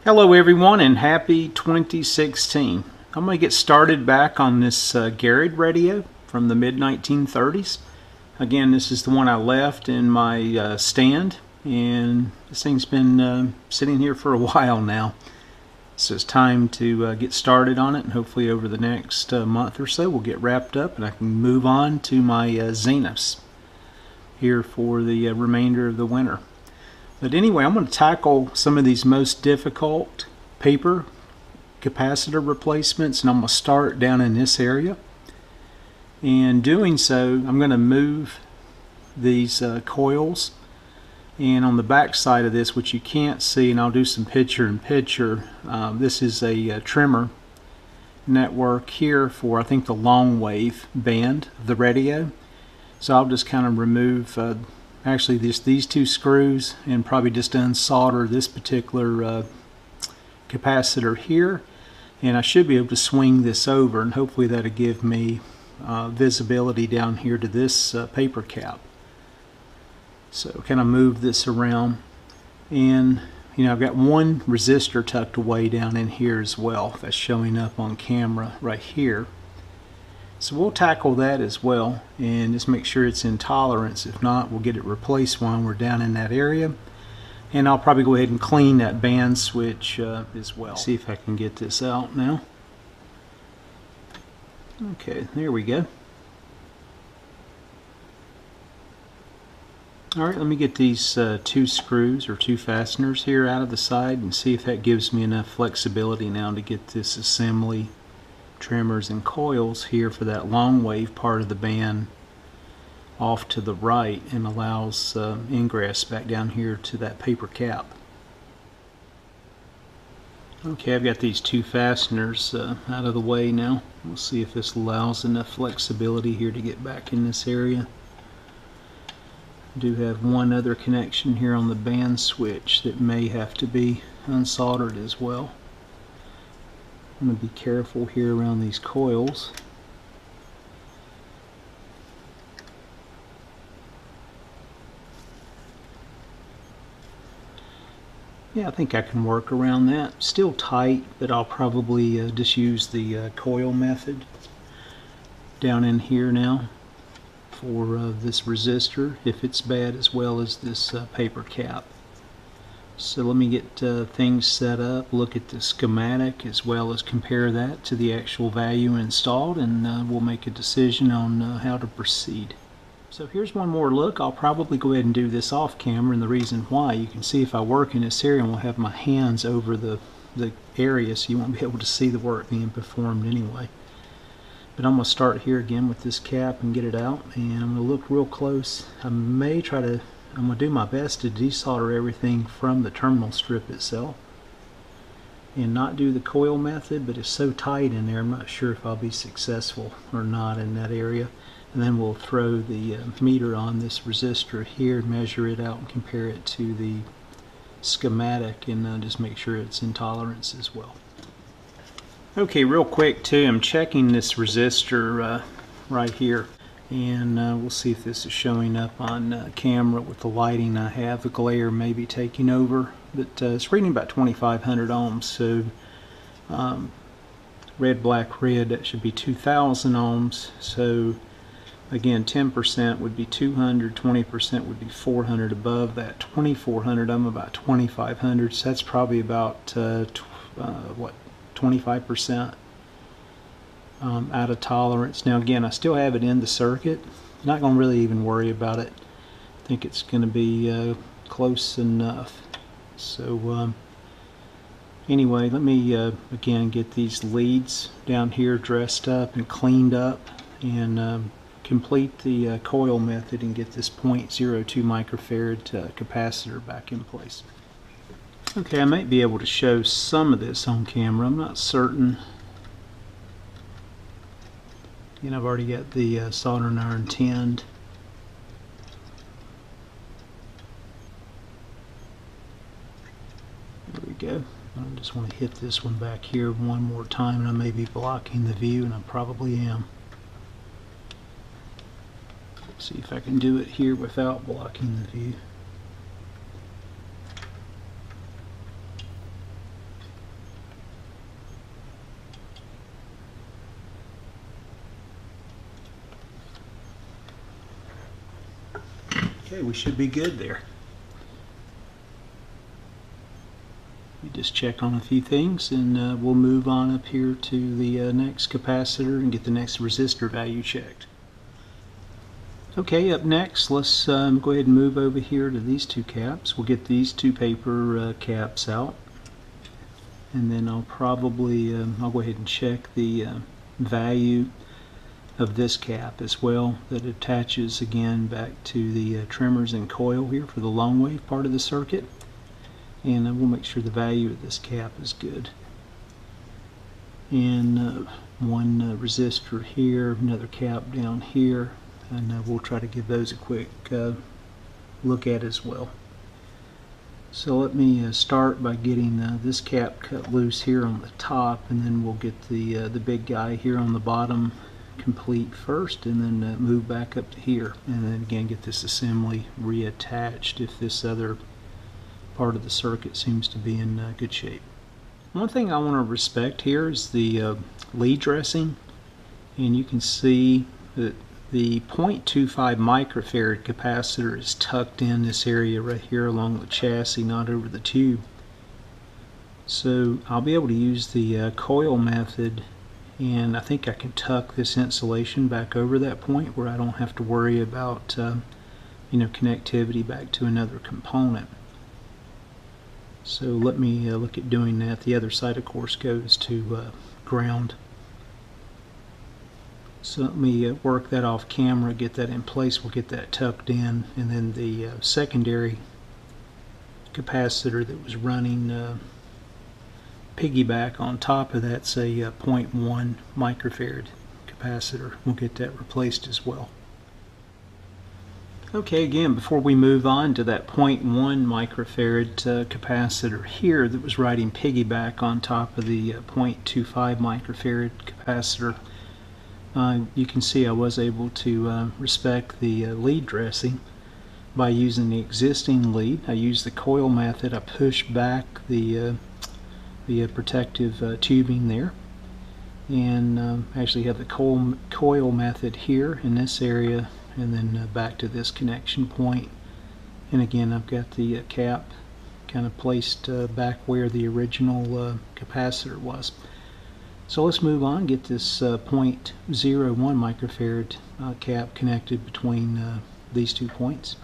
Hello everyone and happy 2016. I'm going to get started back on this Garod radio from the mid-1930s. Again, this is the one I left in my stand, and this thing's been sitting here for a while now. So it's time to get started on it, and hopefully over the next month or so we'll get wrapped up and I can move on to my Zeniths here for the remainder of the winter. But anyway, I'm going to tackle some of these most difficult paper capacitor replacements, and I'm going to start down in this area. And doing so, I'm going to move these coils, and on the back side of this, which you can't see, and I'll do some picture-in-picture, this is a trimmer network here for, I think, the long wave band of the radio. So I'll just kind of remove actually these two screws and probably just unsolder this particular capacitor here, and I should be able to swing this over, and hopefully that'll give me visibility down here to this paper cap. So kind of move this around, and I've got one resistor tucked away down in here as well that's showing up on camera right here. So we'll tackle that as well and just make sure it's in tolerance. If not, we'll get it replaced when we're down in that area. And I'll probably go ahead and clean that band switch as well. See if I can get this out now. Okay, there we go. Alright, let me get these two screws or two fasteners here out of the side and see if that gives me enough flexibility now to get this assembly trimmers and coils here for that long wave part of the band off to the right, and allows ingress back down here to that paper cap. Okay, I've got these two fasteners out of the way now. We'll see if this allows enough flexibility here to get back in this area. I do have one other connection here on the band switch that may have to be unsoldered as well. I'm going to be careful here around these coils. Yeah, I think I can work around that. Still tight, but I'll probably just use the coil method down in here now for this resistor, if it's bad, as well as this paper cap. So let me get things set up, look at the schematic, as well as compare that to the actual value installed, and we'll make a decision on how to proceed. So here's one more look. I'll probably go ahead and do this off camera, and the reason why, you can see if I work in this area, and we'll have my hands over the area, so you won't be able to see the work being performed anyway. But I'm going to start here again with this cap and get it out, and I'm going to look real close. I'm going to do my best to desolder everything from the terminal strip itself and not do the coil method, but it's so tight in there I'm not sure if I'll be successful or not in that area. And then we'll throw the meter on this resistor here, measure it out and compare it to the schematic, and just make sure it's in tolerance as well. Okay, real quick too, I'm checking this resistor right here. And we'll see if this is showing up on camera with the lighting I have. The glare may be taking over, but it's reading about 2,500 ohms. So red, black, red, that should be 2,000 ohms. So again, 10% would be 200, 20% would be 400. Above that 2,400, I'm about 2,500. So that's probably about what, 25%. Out of tolerance. Now again, I still have it in the circuit. Not going to really even worry about it. I think it's going to be close enough. So anyway, let me again get these leads down here dressed up and cleaned up, and complete the coil method and get this 0.02 microfarad capacitor back in place. Okay, I might be able to show some of this on camera. I'm not certain. And I've already got the soldering iron tinned. There we go. I just want to hit this one back here one more time, and I may be blocking the view, and I probably am. See if I can do it here without blocking the view. Okay, we should be good there. We just check on a few things, and we'll move on up here to the next capacitor and get the next resistor value checked. Okay, up next, let's go ahead and move over here to these two caps. We'll get these two paper caps out, and then I'll probably I'll go ahead and check the value of this cap as well, that attaches again back to the trimmers and coil here for the long wave part of the circuit. And we'll make sure the value of this cap is good. And one resistor here, another cap down here, and we'll try to give those a quick look at as well. So let me start by getting this cap cut loose here on the top, and then we'll get the big guy here on the bottom complete first, and then move back up to here, and then again get this assembly reattached if this other part of the circuit seems to be in good shape. One thing I want to respect here is the lead dressing, and you can see that the 0.25 microfarad capacitor is tucked in this area right here along the chassis, not over the tube. So I'll be able to use the coil method, and I think I can tuck this insulation back over that point where I don't have to worry about connectivity back to another component. So let me look at doing that. The other side, of course, goes to ground. So let me work that off camera, get that in place. We'll get that tucked in, and then the secondary capacitor that was running piggyback on top of that's a 0.1 microfarad capacitor. We'll get that replaced as well. Okay, again, before we move on to that 0.1 microfarad capacitor here that was riding piggyback on top of the 0.25 microfarad capacitor, you can see I was able to respect the lead dressing by using the existing lead. I used the coil method. I pushed back the protective tubing there, and actually have the coil method here in this area, and then back to this connection point. And again, I've got the cap kind of placed back where the original capacitor was. So let's move on, get this 0.01 microfarad cap connected between these 2 points.